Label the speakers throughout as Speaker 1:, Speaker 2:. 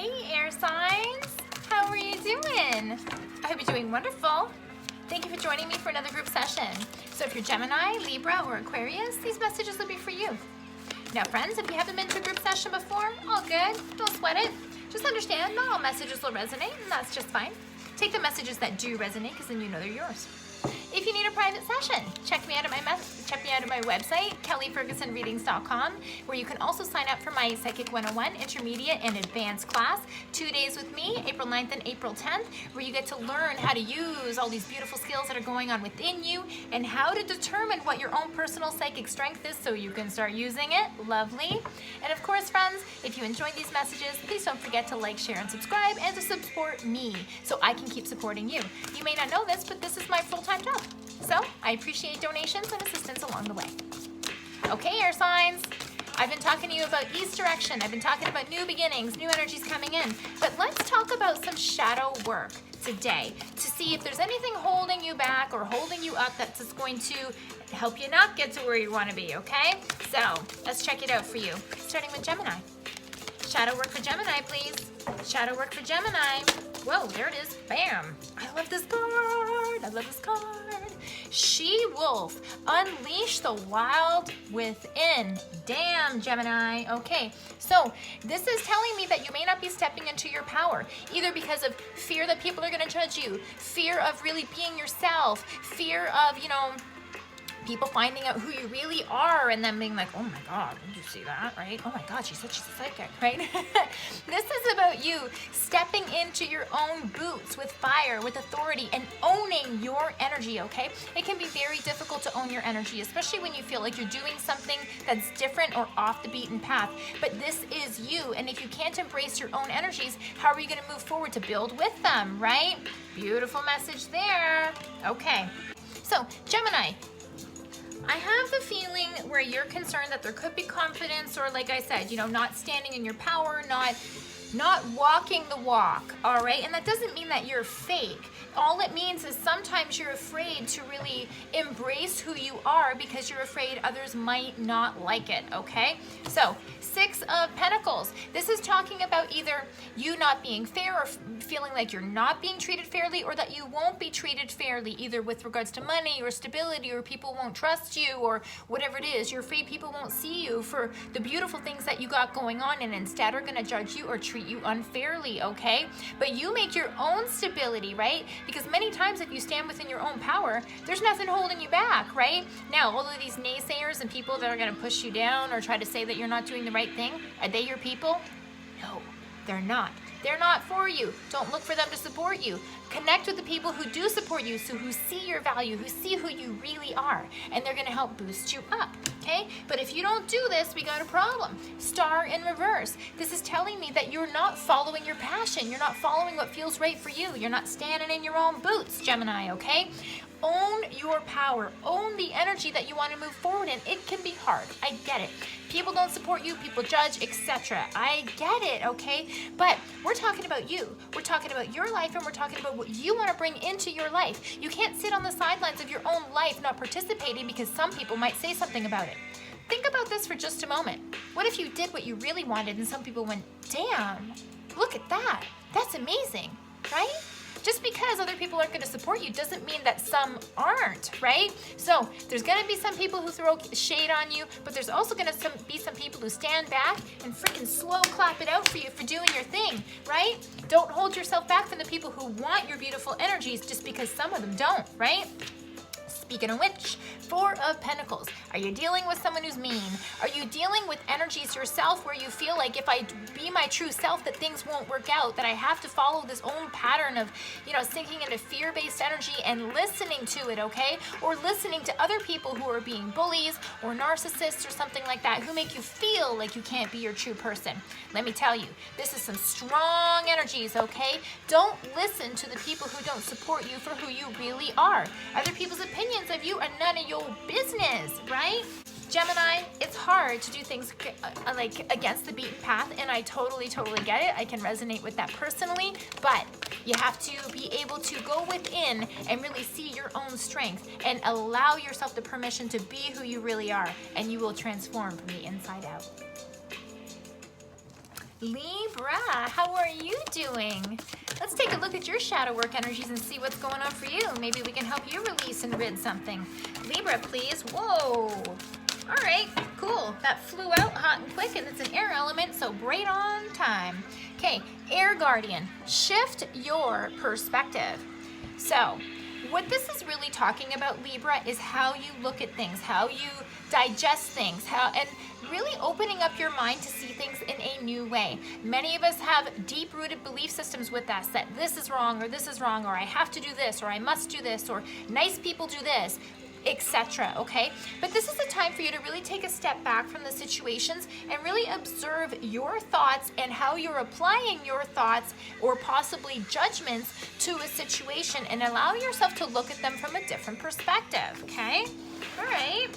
Speaker 1: Hey, air signs. How are you doing? I hope you're doing wonderful. Thank you for joining me for another group session. So if you're Gemini, Libra, or Aquarius, these messages will be for you. Now, friends, if you haven't been to a group session before, all good. Don't sweat it. Just understand, not all messages will resonate, and that's just fine. Take the messages that do resonate, because then you know they're yours. If you need a private session, check me out at my website, kellyfergusonreadings.com, where you can also sign up for my Psychic 101 Intermediate and Advanced class, 2 days with me, April 9th and April 10th, where you get to learn how to use all these beautiful skills that are going on within you and how to determine what your own personal psychic strength is so you can start using it. Lovely. And of course, friends, if you enjoyed these messages, please don't forget to like, share, and subscribe, and to support me so I can keep supporting you. You may not know this, but this is my full-time job. So I appreciate donations and assistance along the way. Okay, air signs. I've been talking to you about East direction. I've been talking about new beginnings, new energies coming in. But let's talk about some shadow work today to see if there's anything holding you back or holding you up that's just going to help you not get to where you want to be, okay? So let's check it out for you. Starting with Gemini. Shadow work for Gemini, please. Shadow work for Gemini. Whoa, there it is. Bam. I love this card. I love this card. She-wolf. Unleash the wild within. Damn, Gemini. Okay, so this is telling me that you may not be stepping into your power, either because of fear that people are going to judge you, fear of really being yourself, fear of, people finding out who you really are and then being like, oh my God, did you see that, right? Oh my God, she said she's a psychic, right? This is about you stepping into your own boots with fire, with authority, and owning your energy, okay? It can be very difficult to own your energy, especially when you feel like you're doing something that's different or off the beaten path. But this is you, and if you can't embrace your own energies, how are you gonna move forward to build with them, right? Beautiful message there. Okay, so Gemini, I have the feeling where you're concerned that there could be confidence or, like I said, not standing in your power, not walking the walk, all right? And that doesn't mean that you're fake. All it means is sometimes you're afraid to really embrace who you are because you're afraid others might not like it, okay? So, 6 of Pentacles. This is talking about either you not being fair or feeling like you're not being treated fairly, or that you won't be treated fairly, either with regards to money or stability, or people won't trust you, or whatever it is. You're afraid people won't see you for the beautiful things that you got going on and instead are gonna judge you or treat you unfairly, okay? But you make your own stability, right? Because many times if you stand within your own power, there's nothing holding you back, right? Now, all of these naysayers and people that are gonna push you down or try to say that you're not doing the right thing, are they your people? No, they're not. They're not for you. Don't look for them to support you. Connect with the people who do support you, so who see your value, who see who you really are, and they're gonna help boost you up, okay? But if you don't do this, we got a problem. Star in reverse. This is telling me that you're not following your passion. You're not following what feels right for you. You're not standing in your own boots, Gemini, okay? Own your power. Own the energy that you want to move forward in. It can be hard. I get it. People don't support you, people judge, etc. I get it, okay? But we're talking about you. We're talking about your life, and we're talking about what you want to bring into your life. You can't sit on the sidelines of your own life not participating because some people might say something about it. Think about this for just a moment. What if you did what you really wanted and some people went, damn, look at that. That's amazing, right? Just because other people aren't going to support you doesn't mean that some aren't, right? So there's going to be some people who throw shade on you, but there's also going to be some people who stand back and freaking slow clap it out for you for doing your thing, right? Don't hold yourself back from the people who want your beautiful energies just because some of them don't, right? Speaking of which, 4 of Pentacles. Are you dealing with someone who's mean? Are you dealing with energies yourself where you feel like if I be my true self that things won't work out, that I have to follow this own pattern of, sinking into fear-based energy and listening to it, okay? Or listening to other people who are being bullies or narcissists or something like that who make you feel like you can't be your true person. Let me tell you, this is some strong energies, okay? Don't listen to the people who don't support you for who you really are. Other people's opinions of you are none of your business, right? Gemini, it's hard to do things like against the beaten path, and I totally get it. I can resonate with that personally, but you have to be able to go within and really see your own strength and allow yourself the permission to be who you really are, and you will transform from the inside out. Libra, how are doing? Let's take a look at your shadow work energies and see what's going on for you. Maybe we can help you release and rid something. Libra, please. Whoa. All right, cool. That flew out hot and quick, and it's an air element, so right on time. Okay, air guardian, shift your perspective. So what this is really talking about, Libra, is how you look at things, how you digest things, and really opening up your mind to see things in a new way. Many of us have deep-rooted belief systems with us that this is wrong, or I have to do this, or I must do this, or nice people do this, etc. Okay? But this is a time for you to really take a step back from the situations and really observe your thoughts and how you're applying your thoughts or possibly judgments to a situation, and allow yourself to look at them from a different perspective. Okay? All right.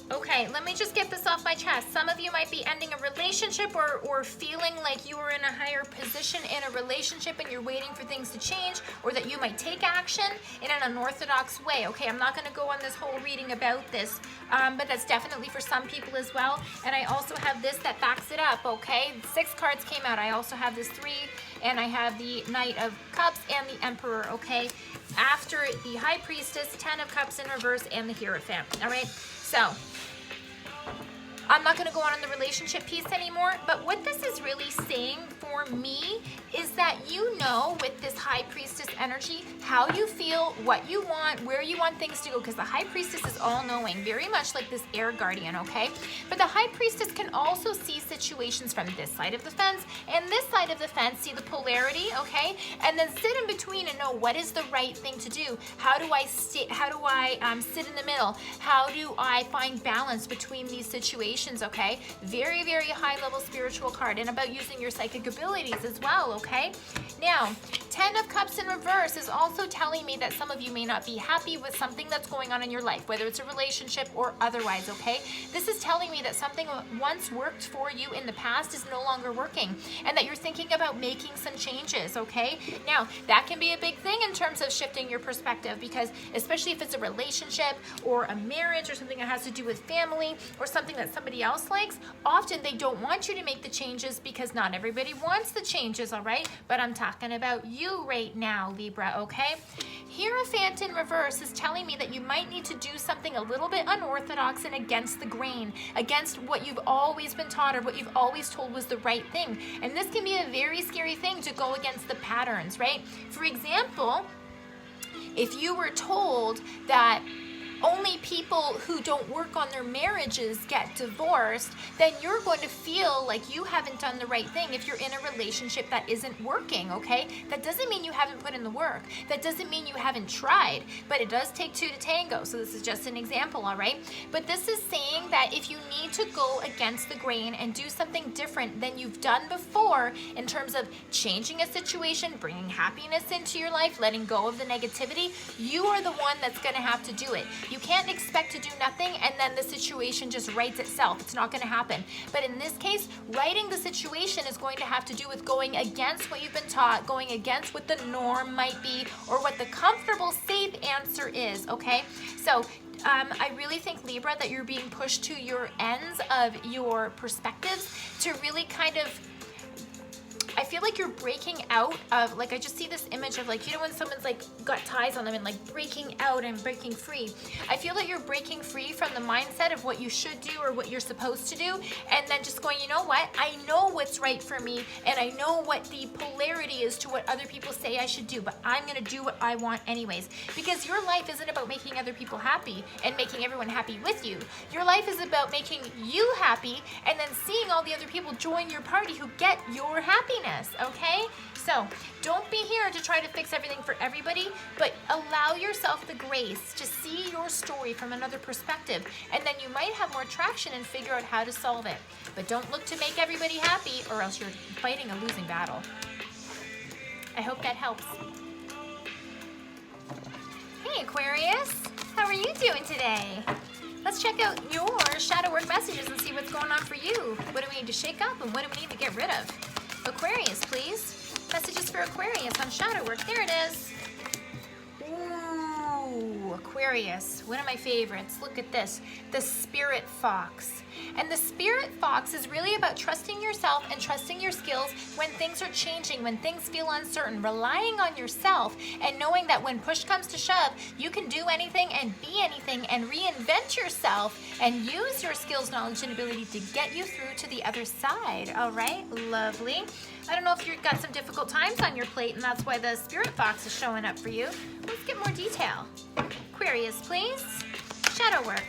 Speaker 1: Okay, let me just get this off my chest. Some of you might be ending a relationship or feeling like you are in a higher position in a relationship and you're waiting for things to change, or that you might take action in an unorthodox way. Okay, I'm not going to go on this whole reading about this, but that's definitely for some people as well. And I also have this that backs it up, okay? 6 cards came out. I also have this 3, and I have the Knight of Cups and the Emperor, okay? After the High Priestess, 10 of Cups in reverse, and the Hierophant, all right? So I'm not going to go on in the relationship piece anymore, but what this is really saying for me is that you know, with this High Priestess energy, how you feel, what you want, where you want things to go, because the High Priestess is all-knowing, very much like this air guardian, okay? But the High Priestess can also see situations from this side of the fence and this side of the fence, see the polarity, okay? And then sit in between and know what is the right thing to do. How do I sit in the middle? How do I find balance between these situations? Okay, very, very high level spiritual card, and about using your psychic abilities as well. Okay, now 10 of Cups in reverse is also telling me that some of you may not be happy with something that's going on in your life, whether it's a relationship or otherwise. Okay, this is telling me that something once worked for you in the past is no longer working, and that you're thinking about making some changes. Okay, now that can be a big thing in terms of shifting your perspective, because especially if it's a relationship or a marriage or something that has to do with family or something that somebody else likes, often they don't want you to make the changes because not everybody wants the changes, all right? But I'm talking about you right now, Libra, okay? Hierophant in reverse is telling me that you might need to do something a little bit unorthodox and against the grain, against what you've always been taught or what you've always told was the right thing. And this can be a very scary thing, to go against the patterns, right? For example, if you were told that only people who don't work on their marriages get divorced, then you're going to feel like you haven't done the right thing if you're in a relationship that isn't working, okay? That doesn't mean you haven't put in the work. That doesn't mean you haven't tried, but it does take 2 to tango, so this is just an example, all right? But this is saying that if you need to go against the grain and do something different than you've done before in terms of changing a situation, bringing happiness into your life, letting go of the negativity, you are the one that's going to have to do it. You can't expect to do nothing and then the situation just rights itself. It's not going to happen. But in this case, righting the situation is going to have to do with going against what you've been taught, going against what the norm might be, or what the comfortable, safe answer is, okay? So I really think, Libra, that you're being pushed to your ends of your perspectives to really kind of, I feel like you're breaking out of, like, I just see this image of, like, you know, when someone's like got ties on them and like breaking out and breaking free. I feel that you're breaking free from the mindset of what you should do or what you're supposed to do, and then just going, you know what, I know what's right for me, and I know what the polarity is to what other people say I should do, but I'm gonna do what I want anyways. Because your life isn't about making other people happy and making everyone happy with you. Your life is about making you happy and then seeing all the other people join your party who get your happiness. Okay? So don't be here to try to fix everything for everybody, but allow yourself the grace to see your story from another perspective, and then you might have more traction and figure out how to solve it. But don't look to make everybody happy, or else you're fighting a losing battle. I hope that helps. Hey Aquarius, how are you doing today? Let's check out your shadow work messages and see what's going on for you. What do we need to shake up and what do we need to get rid of? Aquarius, please. Messages for Aquarius on shadow work. There it is. Ooh. Aquarius, one of my favorites. Look at this, the Spirit Fox. And the Spirit Fox is really about trusting yourself and trusting your skills when things are changing, when things feel uncertain, relying on yourself and knowing that when push comes to shove, you can do anything and be anything and reinvent yourself and use your skills, knowledge, and ability to get you through to the other side. All right, lovely. I don't know if you've got some difficult times on your plate and that's why the Spirit Fox is showing up for you. Let's get more detail. Aquarius, please. Shadow work.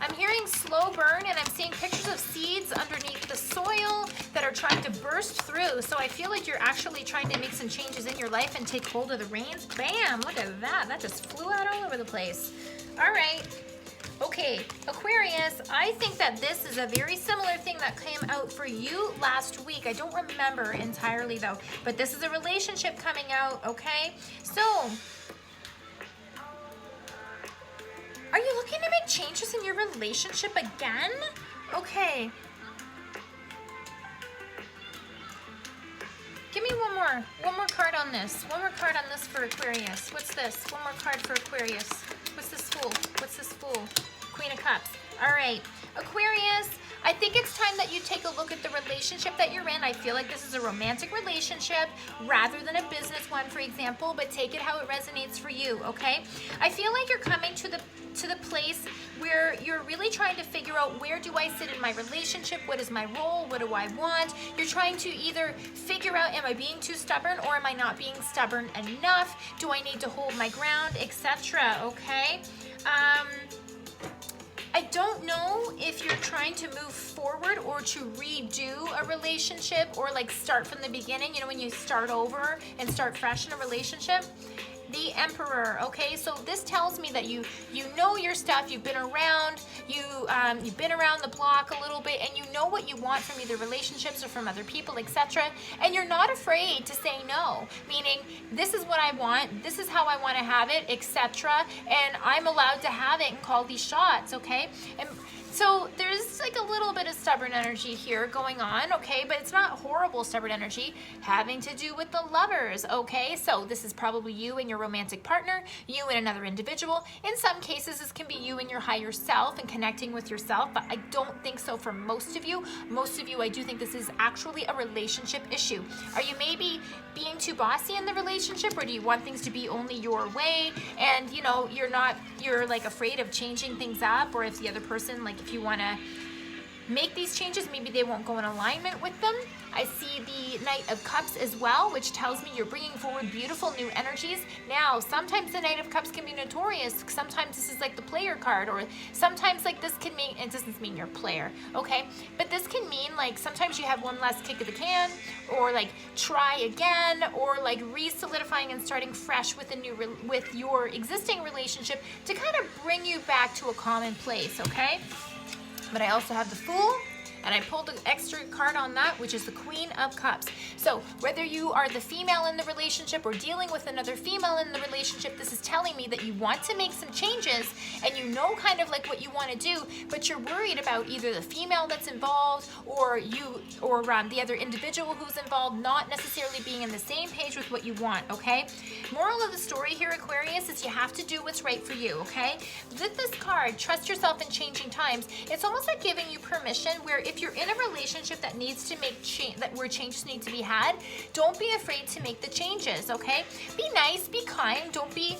Speaker 1: I'm hearing slow burn and I'm seeing pictures of seeds underneath the soil that are trying to burst through. So I feel like you're actually trying to make some changes in your life and take hold of the reins. Bam, look at that. That just flew out all over the place. All right. Okay, Aquarius, I think that this is a very similar thing that came out for you last week. I don't remember entirely though, but this is a relationship coming out, okay? So, are you looking to make changes in your relationship again? Okay. Give me one more card on this. One more card on this for Aquarius. What's this? One more card for Aquarius. What's this Fool? What's this Fool? Queen of Cups. All right, Aquarius, I think it's time that you take a look at the relationship that you're in. I feel like this is a romantic relationship rather than a business one, for example, but take it how it resonates for you, okay? I feel like you're coming to the place where you're really trying to figure out, where do I sit in my relationship? What is my role? What do I want? You're trying to either figure out, am I being too stubborn or am I not being stubborn enough? Do I need to hold my ground, etc., okay? I don't know if you're trying to move forward or to redo a relationship or like start from the beginning, you know, when you start over and start fresh in a relationship. The Emperor, okay, so this tells me that you know your stuff, you've been around, you've been around the block a little bit, and you know what you want from either relationships or from other people, etc. And you're not afraid to say no, meaning this is what I want, this is how I want to have it, etc. And I'm allowed to have it and call these shots, okay? And so there's like a little bit of stubborn energy here going on, okay? But it's not horrible stubborn energy having to do with the Lovers, okay? So this is probably you and your romantic partner, you and another individual. In some cases, this can be you and your higher self and connecting with yourself, but I don't think so for most of you. Most of you, I do think this is actually a relationship issue. Are you maybe being too bossy in the relationship, or do you want things to be only your way? And you know, you're like afraid of changing things up, or if the other person, like if you want to make these changes, maybe they won't go in alignment with them. I see the Knight of Cups as well, which tells me you're bringing forward beautiful new energies. Now, sometimes the Knight of Cups can be notorious. Sometimes this is like the player card, or sometimes like this can mean, it doesn't mean you're a player, okay? But this can mean like sometimes you have one last kick of the can, or like try again, or like re-solidifying and starting fresh with with your existing relationship to kind of bring you back to a common place, okay? But I also have the Fool, and I pulled an extra card on that, which is the Queen of Cups. So whether you are the female in the relationship or dealing with another female in the relationship, this is telling me that you want to make some changes and you know kind of like what you want to do, but you're worried about either the female that's involved or you or the other individual who's involved not necessarily being in the same page with what you want, okay? Moral of the story here, Aquarius, is you have to do what's right for you, okay? With this card, trust yourself in changing times, it's almost like giving you permission where if you're in a relationship that needs to make where changes need to be had, don't be afraid to make the changes, okay? Be nice, be kind, don't be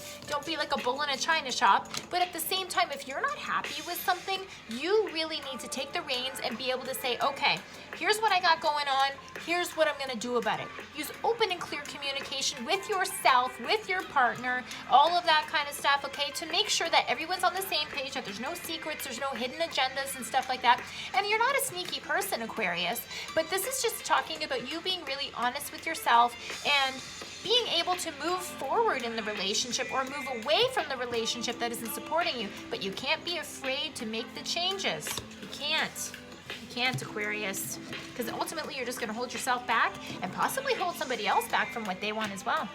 Speaker 1: like a bull in a china shop, but at the same time, if you're not happy with something, you really need to take the reins and be able to say, okay, here's what I got going on, here's what I'm gonna do about it. Use open and clear communication with yourself, with your partner, all of that kind of stuff, okay, to make sure that everyone's on the same page, that there's no secrets, there's no hidden agendas and stuff like that. And you're not a sneaky person, Aquarius, but this is just talking about you being really honest with yourself and being able to move forward in the relationship or move away from the relationship that isn't supporting you. But you can't be afraid to make the changes. You can't. You can't, Aquarius, because ultimately you're just going to hold yourself back and possibly hold somebody else back from what they want as well.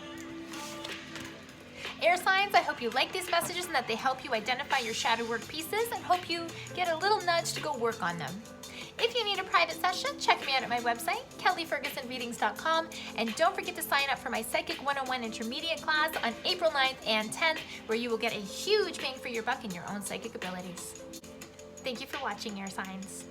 Speaker 1: Air signs, I hope you like these messages and that they help you identify your shadow work pieces and hope you get a little nudge to go work on them. If you need a private session, check me out at my website, kellyfergusonreadings.com, and don't forget to sign up for my Psychic 101 Intermediate class on April 9th and 10th, where you will get a huge bang for your buck in your own psychic abilities. Thank you for watching, air signs.